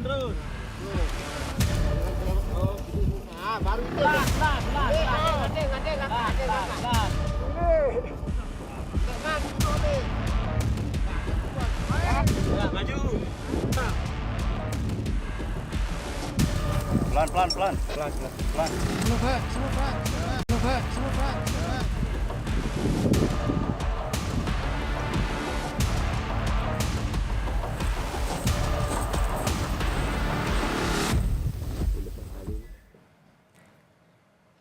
terus. Nah, baru itu. Pelan, pelan, pelan, pelan. Ngadeng. Pelan, pelan. Ya, maju. Pelan. Semua pelan.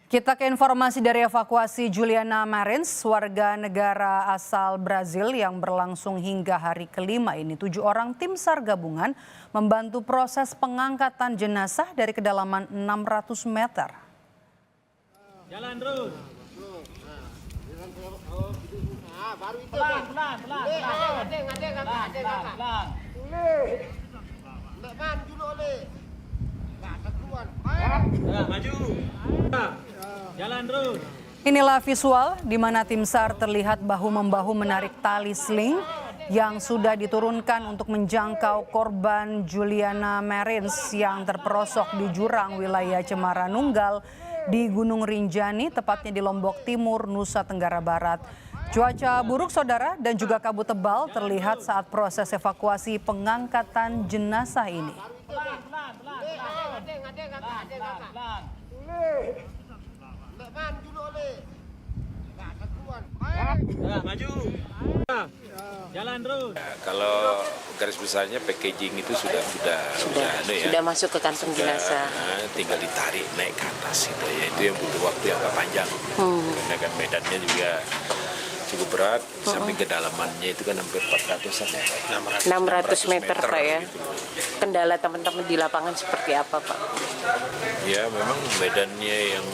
Kita ke informasi dari evakuasi Juliana Marins, warga negara asal Brazil yang berlangsung hingga hari kelima ini. 7 orang tim SAR gabungan membantu proses pengangkatan jenazah dari kedalaman 600 meter. Jalan terus. Nah, baru itu. Pelan, pelan, pelan. Ngadeng. Pelan, pelan. Nggak maju dulu oleh. Nggak keluar. Ya, maju. Jalan terus. Inilah visual di mana tim SAR terlihat bahu-membahu menarik tali sling yang sudah diturunkan untuk menjangkau korban Juliana Marins yang terperosok di jurang wilayah Cemara Nunggal di Gunung Rinjani, tepatnya di Lombok Timur, Nusa Tenggara Barat. Cuaca buruk, saudara, dan juga kabut tebal terlihat saat proses evakuasi pengangkatan jenazah ini. Pelan, pelan, pelan. Pelan. Nggak maju dulu oleh. Nggak keluar. Ya, maju. Jalan terus. Kalau garis besarnya packaging itu sudah Sudah masuk ke kantong jenazah. tinggal ditarik naik ke atas gitu ya, itu yang butuh waktu yang agak panjang karena kan medannya juga cukup berat, samping kedalamannya itu kan hampir 400-an ya. 600 meter Pak ya. gitu. Kendala teman-teman di lapangan seperti apa Pak? Ya memang medannya yang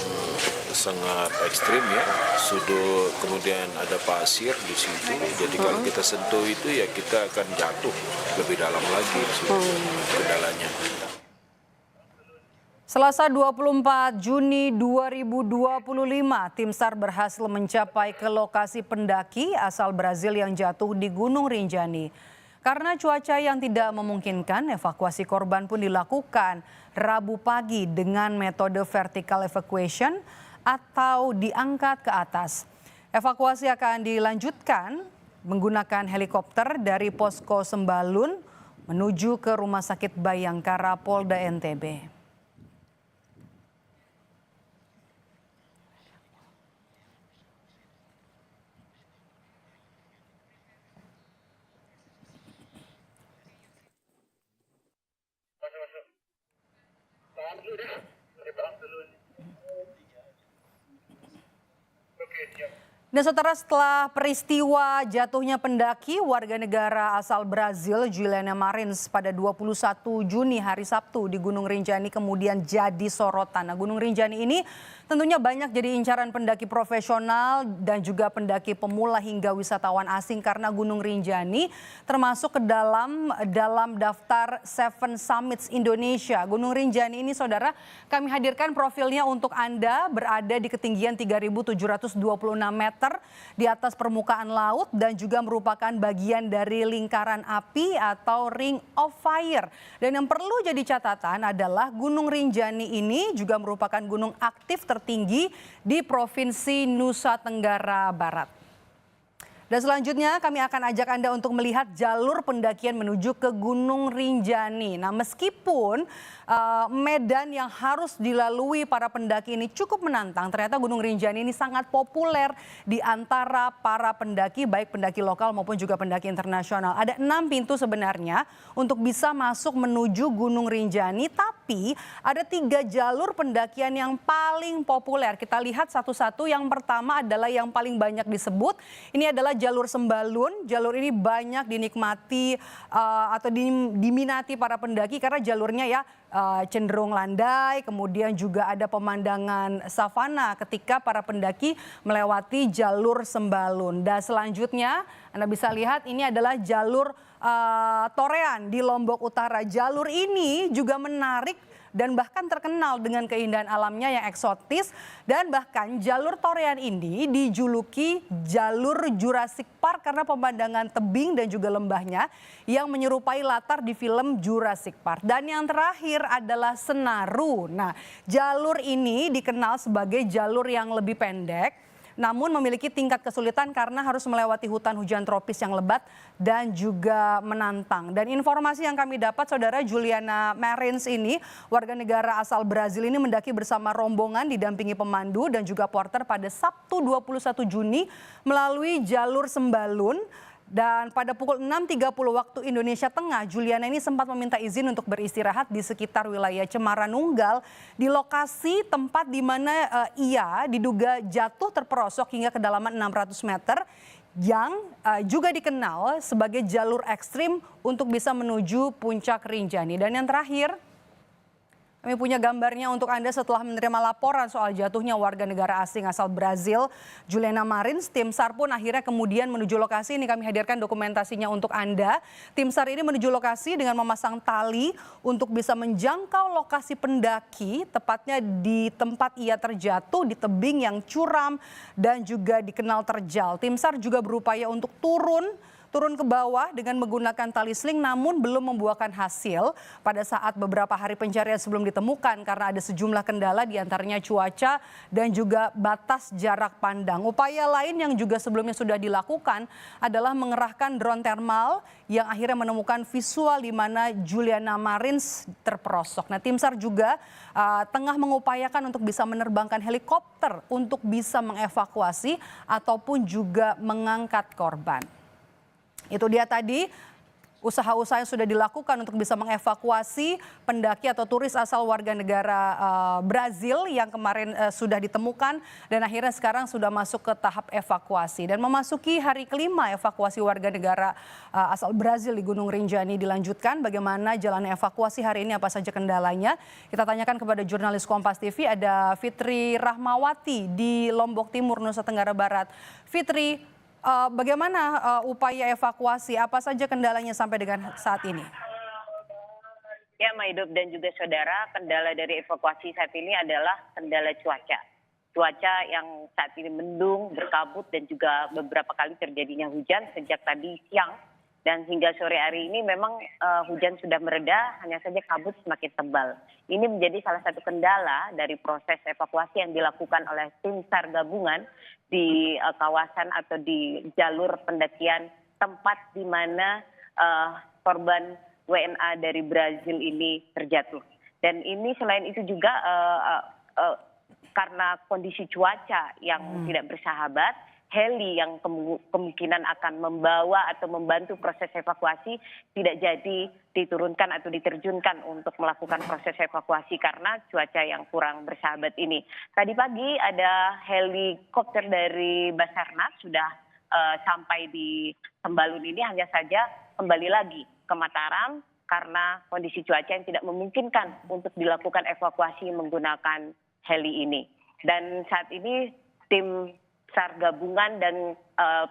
sangat ekstrim ya, sudut, kemudian ada pasir di situ, jadi kalau kita sentuh itu ya kita akan jatuh lebih dalam lagi kendalanya. Selasa 24 Juni 2025, tim SAR berhasil mencapai ke lokasi pendaki asal Brazil yang jatuh di Gunung Rinjani. Karena cuaca yang tidak memungkinkan, evakuasi korban pun dilakukan Rabu pagi dengan metode vertical evacuation atau diangkat ke atas. Evakuasi akan dilanjutkan menggunakan helikopter dari Posko Sembalun menuju ke Rumah Sakit Bayangkara Polda NTB. Dan saudara, setelah peristiwa jatuhnya pendaki warga negara asal Brazil Juliana Marins pada 21 Juni hari Sabtu di Gunung Rinjani kemudian jadi sorotan. Nah, Gunung Rinjani ini tentunya banyak jadi incaran pendaki profesional dan juga pendaki pemula hingga wisatawan asing karena Gunung Rinjani termasuk ke dalam daftar Seven Summits Indonesia. Gunung Rinjani ini saudara, kami hadirkan profilnya untuk Anda, berada di ketinggian 3.726 meter di atas permukaan laut dan juga merupakan bagian dari lingkaran api atau Ring of Fire. Dan yang perlu jadi catatan adalah Gunung Rinjani ini juga merupakan gunung aktif tertinggi di Provinsi Nusa Tenggara Barat. Dan selanjutnya kami akan ajak Anda untuk melihat jalur pendakian menuju ke Gunung Rinjani. Nah, meskipun medan yang harus dilalui para pendaki ini cukup menantang, ternyata Gunung Rinjani ini sangat populer di antara para pendaki, baik pendaki lokal maupun juga pendaki internasional. Ada 6 pintu sebenarnya untuk bisa masuk menuju Gunung Rinjani, tapi ada 3 jalur pendakian yang paling populer. Kita lihat satu-satu. Yang pertama adalah yang paling banyak disebut. Ini adalah jalur Sembalun. Jalur ini banyak dinikmati atau diminati para pendaki karena jalurnya ya cenderung landai, kemudian juga ada pemandangan savana ketika para pendaki melewati jalur Sembalun. Dan selanjutnya Anda bisa lihat ini adalah jalur Torean di Lombok Utara. Jalur ini juga menarik dan bahkan terkenal dengan keindahan alamnya yang eksotis, dan bahkan jalur Torean ini dijuluki jalur Jurassic Park karena pemandangan tebing dan juga lembahnya yang menyerupai latar di film Jurassic Park. Dan yang terakhir adalah Senaru. Nah, jalur ini dikenal sebagai jalur yang lebih pendek, namun memiliki tingkat kesulitan karena harus melewati hutan hujan tropis yang lebat dan juga menantang. Dan informasi yang kami dapat, Saudara, Juliana Marins ini, warga negara asal Brazil ini mendaki bersama rombongan didampingi pemandu dan juga porter pada Sabtu 21 Juni melalui jalur Sembalun. Dan pada pukul 6.30 waktu Indonesia Tengah, Juliana ini sempat meminta izin untuk beristirahat di sekitar wilayah Cemara Nunggal di lokasi tempat di mana ia diduga jatuh terperosok hingga kedalaman 600 meter yang juga dikenal sebagai jalur ekstrim untuk bisa menuju puncak Rinjani. Dan yang terakhir, kami punya gambarnya untuk Anda setelah menerima laporan soal jatuhnya warga negara asing asal Brazil, Juliana Marins. Tim SAR pun akhirnya kemudian menuju lokasi. Ini kami hadirkan dokumentasinya untuk Anda. Tim SAR ini menuju lokasi dengan memasang tali untuk bisa menjangkau lokasi pendaki, tepatnya di tempat ia terjatuh di tebing yang curam dan juga dikenal terjal. Tim SAR juga berupaya untuk turun ke bawah dengan menggunakan tali sling, namun belum membuahkan hasil pada saat beberapa hari pencarian sebelum ditemukan karena ada sejumlah kendala, diantaranya cuaca dan juga batas jarak pandang. Upaya lain yang juga sebelumnya sudah dilakukan adalah mengerahkan drone thermal yang akhirnya menemukan visual di mana Juliana Marins terperosok. Nah, tim SAR juga tengah mengupayakan untuk bisa menerbangkan helikopter untuk bisa mengevakuasi ataupun juga mengangkat korban. Itu dia tadi usaha-usaha yang sudah dilakukan untuk bisa mengevakuasi pendaki atau turis asal warga negara Brazil yang kemarin sudah ditemukan dan akhirnya sekarang sudah masuk ke tahap evakuasi. Dan memasuki hari kelima evakuasi warga negara asal Brazil di Gunung Rinjani dilanjutkan. Bagaimana jalan evakuasi hari ini, apa saja kendalanya? Kita tanyakan kepada jurnalis Kompas TV, ada Fitri Rahmawati di Lombok Timur, Nusa Tenggara Barat. Fitri, bagaimana upaya evakuasi? Apa saja kendalanya sampai dengan saat ini? Ya, Maidop dan juga saudara, kendala dari evakuasi saat ini adalah kendala cuaca. Cuaca yang saat ini mendung, berkabut dan juga beberapa kali terjadinya hujan sejak tadi siang. Dan hingga sore hari ini memang hujan sudah mereda, hanya saja kabut semakin tebal. Ini menjadi salah satu kendala dari proses evakuasi yang dilakukan oleh tim SAR gabungan di kawasan atau di jalur pendakian tempat di mana korban WNA dari Brazil ini terjatuh. Dan ini selain itu juga karena kondisi cuaca yang tidak bersahabat, heli yang kemungkinan akan membawa atau membantu proses evakuasi tidak jadi diturunkan atau diterjunkan untuk melakukan proses evakuasi karena cuaca yang kurang bersahabat ini. Tadi pagi ada helikopter dari Basarnas sudah sampai di Sembalun ini, hanya saja kembali lagi ke Mataram karena kondisi cuaca yang tidak memungkinkan untuk dilakukan evakuasi menggunakan heli ini. Dan saat ini tim SAR gabungan dan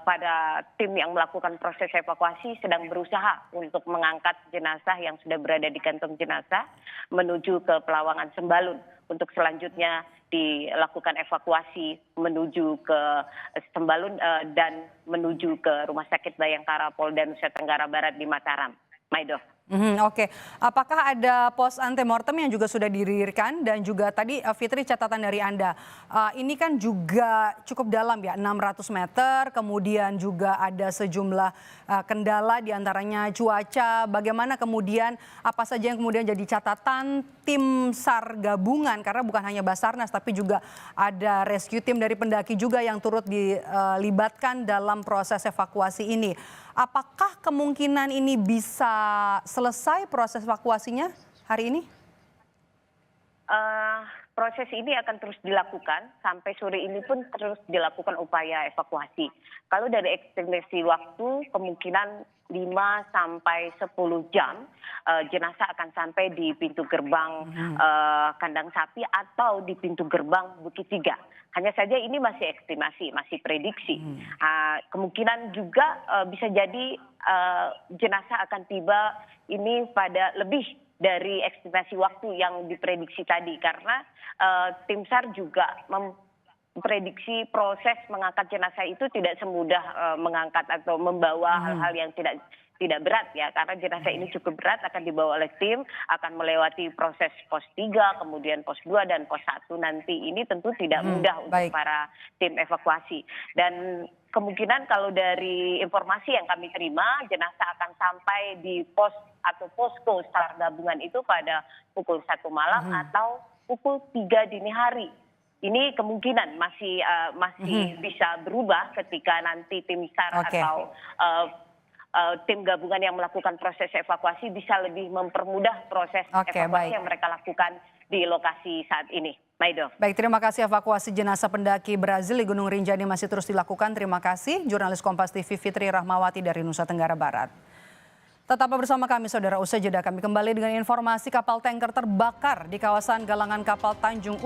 pada tim yang melakukan proses evakuasi sedang berusaha untuk mengangkat jenazah yang sudah berada di kantong jenazah menuju ke Pelawangan Sembalun untuk selanjutnya dilakukan evakuasi menuju ke Sembalun dan menuju ke Rumah Sakit Bayangkara Polda Nusa Tenggara Barat di Mataram. Maido. Oke. Apakah ada pos antemortem yang juga sudah didirikan? Dan juga tadi Fitri, catatan dari Anda, ini kan juga cukup dalam ya, 600 meter, kemudian juga ada sejumlah kendala diantaranya cuaca. Bagaimana kemudian, apa saja yang kemudian jadi catatan tim SAR gabungan? Karena bukan hanya Basarnas tapi juga ada rescue team dari pendaki juga yang turut dilibatkan dalam proses evakuasi ini. Apakah kemungkinan ini bisa selesai proses evakuasinya hari ini? proses ini akan terus dilakukan sampai sore ini pun terus dilakukan upaya evakuasi. Kalau dari estimasi waktu kemungkinan 5 sampai 10 jam jenazah akan sampai di pintu gerbang kandang sapi atau di pintu gerbang Bukit Tiga. Hanya saja ini masih estimasi, masih prediksi. Kemungkinan juga bisa jadi jenazah akan tiba ini pada lebih dari estimasi waktu yang diprediksi tadi, karena tim SAR juga memprediksi proses mengangkat jenazah itu tidak semudah mengangkat atau membawa hal-hal yang tidak berat ya, karena jenazah ini cukup berat, akan dibawa oleh tim, akan melewati proses pos 3, kemudian pos 2 dan pos 1 nanti. Ini tentu tidak mudah untuk para tim evakuasi. Dan kemungkinan kalau dari informasi yang kami terima, jenazah akan sampai di pos atau posko SAR gabungan itu pada pukul 1 malam atau pukul 3 dini hari. Ini kemungkinan masih bisa berubah ketika nanti tim SAR atau tim gabungan yang melakukan proses evakuasi bisa lebih mempermudah proses evakuasi yang mereka lakukan di lokasi saat ini. Maido. Baik, terima kasih. Evakuasi jenazah pendaki Brazil di Gunung Rinjani masih terus dilakukan. Terima kasih jurnalis Kompas TV Fitri Rahmawati dari Nusa Tenggara Barat. Tetaplah bersama kami saudara, usai jeda kami kembali dengan informasi kapal tanker terbakar di kawasan galangan kapal Tanjung